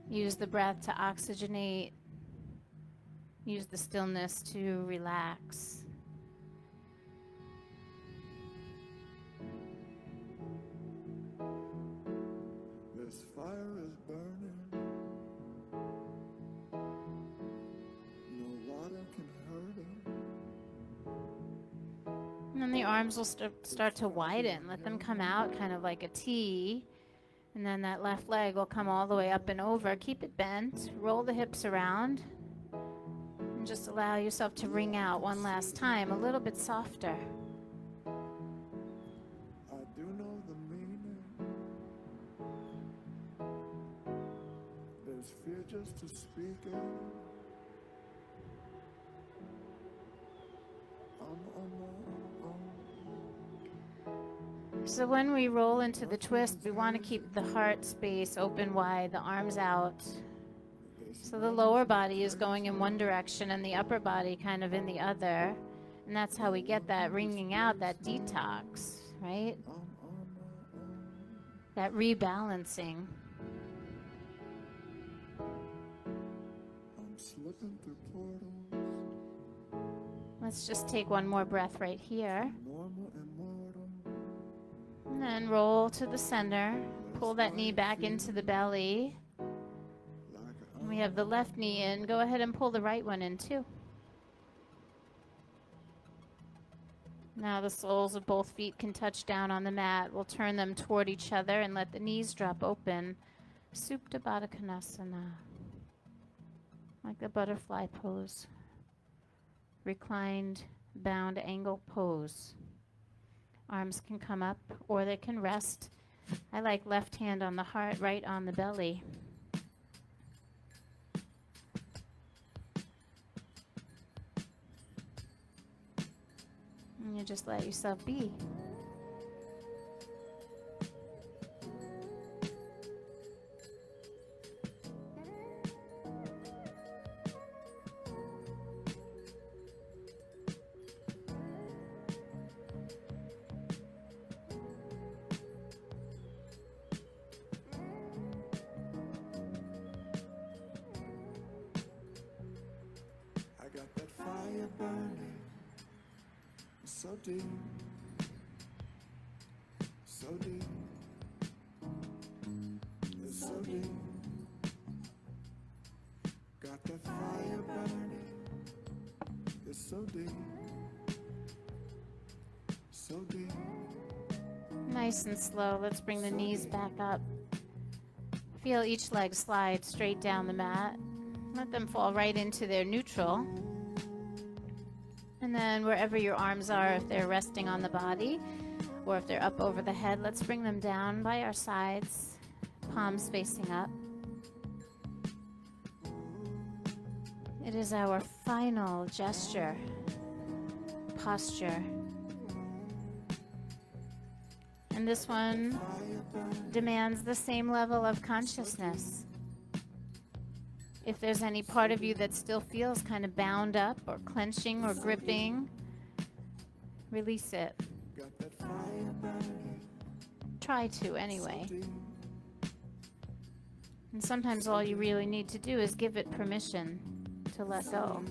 Use the breath to oxygenate. Use the stillness to relax. This fire is burning. No water can hurt it. And then the arms will start to widen. Let them come out kind of like a T. And then that left leg will come all the way up and over. Keep it bent. Roll the hips around. And just allow yourself to ring out one last time, a little bit softer. I do know the meaning. There's fear just to speak it. I'm on my own. So when we roll into the twist, we want to keep the heart space open wide, the arms out. So the lower body is going in one direction and the upper body kind of in the other. And that's how we get that ringing out, that detox, right? That rebalancing. I'm slipping through portals. Let's just take one more breath right here. Normal and mortal. And then roll to the center. Pull that knee back into the belly. And we have the left knee in. Go ahead and pull the right one in too. Now the soles of both feet can touch down on the mat. We'll turn them toward each other and let the knees drop open. Supta Baddha Konasana. Like the butterfly pose. Reclined, bound angle pose. Arms can come up or they can rest. I like left hand on the heart, right on the belly. And you just let yourself be. I got that fire burning. So deep. So deep. so deep, so deep. Nice and slow. Let's bring the knees back up. Feel each leg slide straight down the mat. Let them fall right into their neutral. And then wherever your arms are, if they're resting on the body or if they're up over the head, let's bring them down by our sides, palms facing up. It is our final gesture, posture. And this one demands the same level of consciousness. If there's any part of you that still feels kind of bound up or clenching or gripping, release it. Try to anyway. And sometimes all you really need to do is give it permission to let go.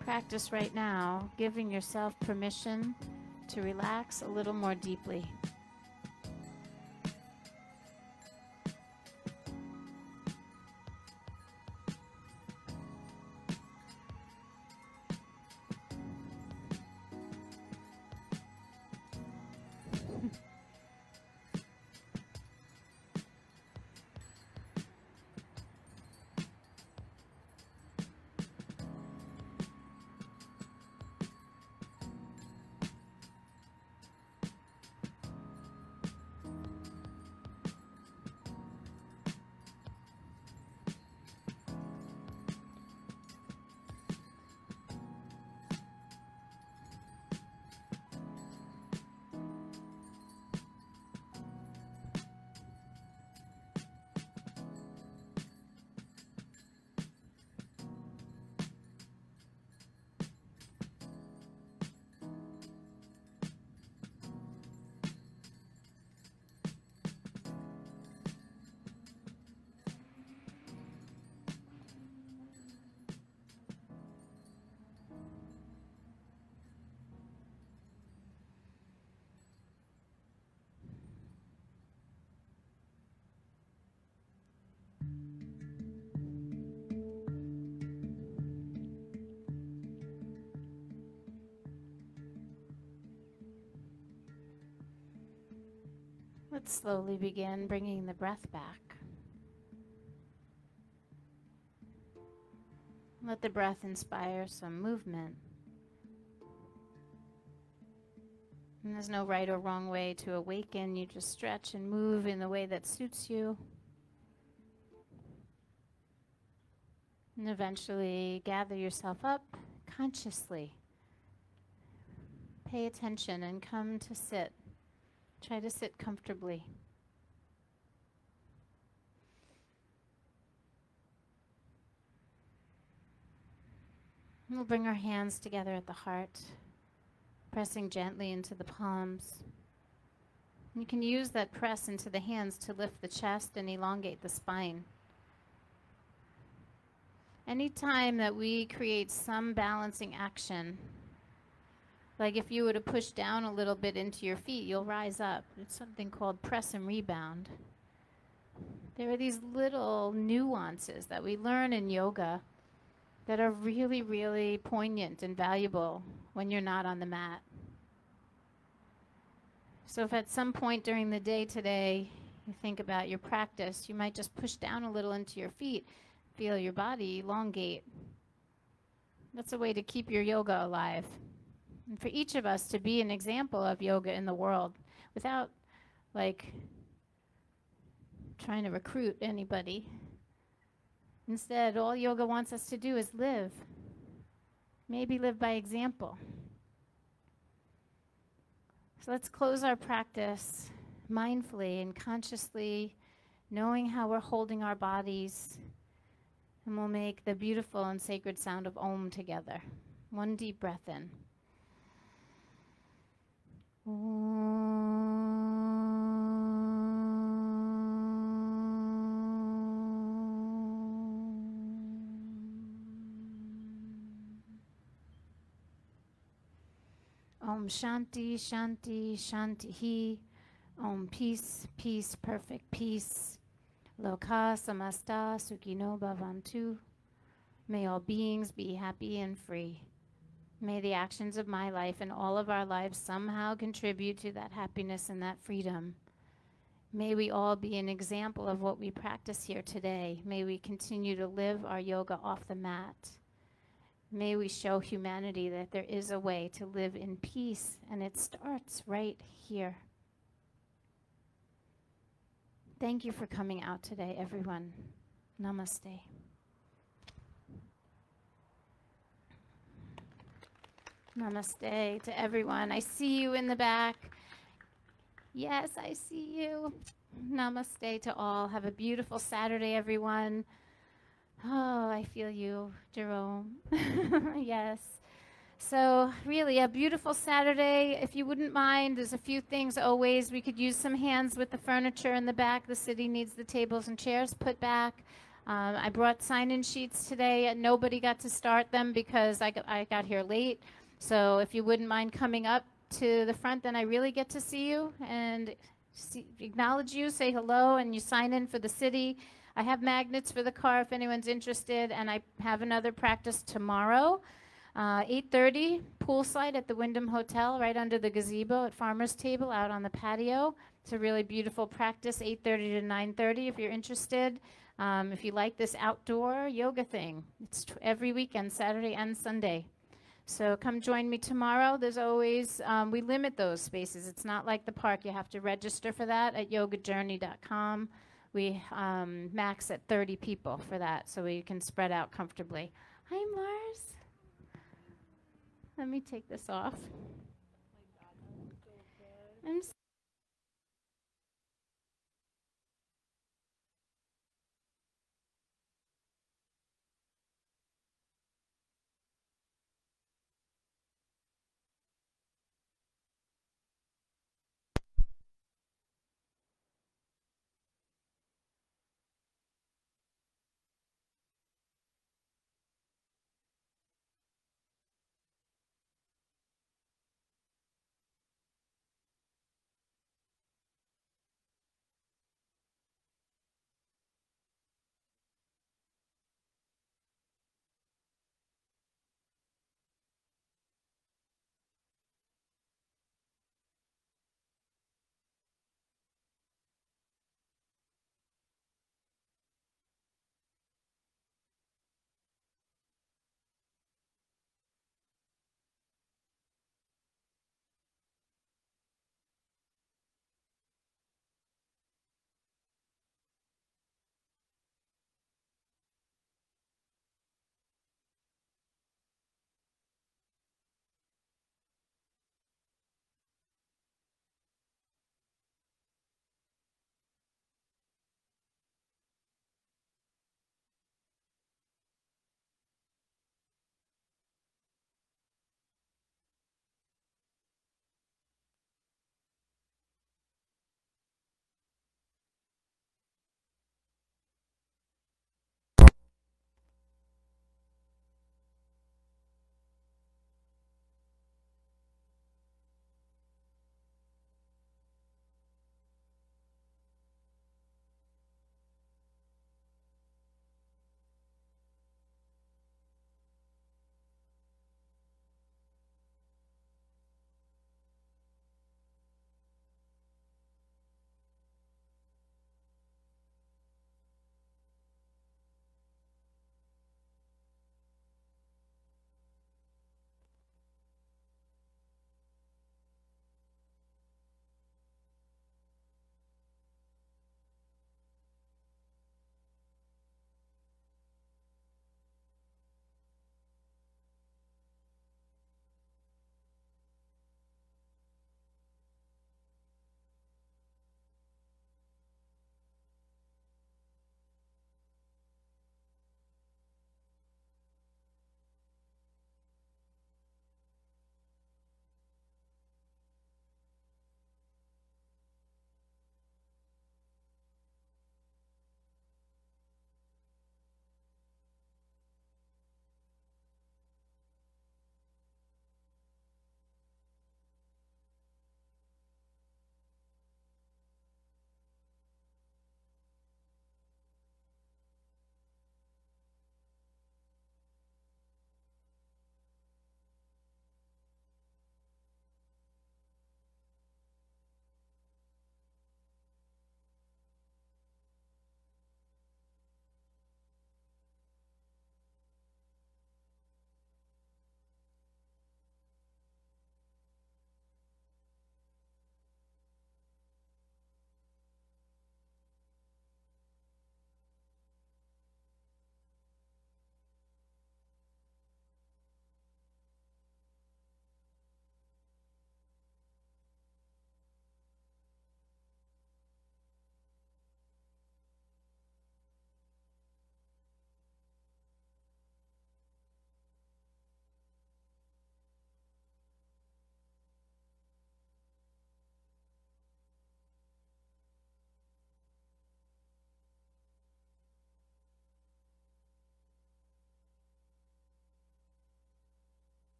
Practice right now, giving yourself permission to relax a little more deeply. Let's slowly begin bringing the breath back. Let the breath inspire some movement. And there's no right or wrong way to awaken. You just stretch and move in the way that suits you. And eventually gather yourself up consciously. Pay attention and come to sit. Try to sit comfortably. We'll bring our hands together at the heart, pressing gently into the palms. You can use that press into the hands to lift the chest and elongate the spine. Anytime that we create some balancing action, like if you were to push down a little bit into your feet, you'll rise up. It's something called press and rebound. There are these little nuances that we learn in yoga that are really, really poignant and valuable when you're not on the mat. So if at some point during the day today you think about your practice, you might just push down a little into your feet, feel your body elongate. That's a way to keep your yoga alive. And for each of us to be an example of yoga in the world without like trying to recruit anybody. Instead, all yoga wants us to do is live. Maybe live by example. So let's close our practice mindfully and consciously, knowing how we're holding our bodies. And we'll make the beautiful and sacred sound of Om together. One deep breath in. Om Shanti, Shanti, Shanti. Om peace, peace, perfect peace. Loka samasta sukino bhavantu. May all beings be happy and free. May the actions of my life and all of our lives somehow contribute to that happiness and that freedom. May we all be an example of what we practice here today. May we continue to live our yoga off the mat. May we show humanity that there is a way to live in peace, and it starts right here. Thank you for coming out today, everyone. Namaste. Namaste to everyone. I see you in the back. Yes, I see you. Namaste to all. Have a beautiful Saturday, everyone. Oh, I feel you, Jerome. Yes. So really a beautiful Saturday. If you wouldn't mind, there's a few things always. We could use some hands with the furniture in the back. The city needs the tables and chairs put back. I brought sign-in sheets today. Nobody got to start them because I got here late. So if you wouldn't mind coming up to the front, then I really get to see you and acknowledge you, say hello, and you sign in for the city. I have magnets for the car if anyone's interested, and I have another practice tomorrow, 8:30, poolside at the Wyndham Hotel, right under the gazebo at Farmer's Table out on the patio. It's a really beautiful practice, 8:30 to 9:30 if you're interested. If you like this outdoor yoga thing, it's every weekend, Saturday and Sunday. So come join me tomorrow. There's always, we limit those spaces. It's not like the park. You have to register for that at yogajourney.com. We max at 30 people for that, so we can spread out comfortably. Hi, Mars. Let me take this off. I'm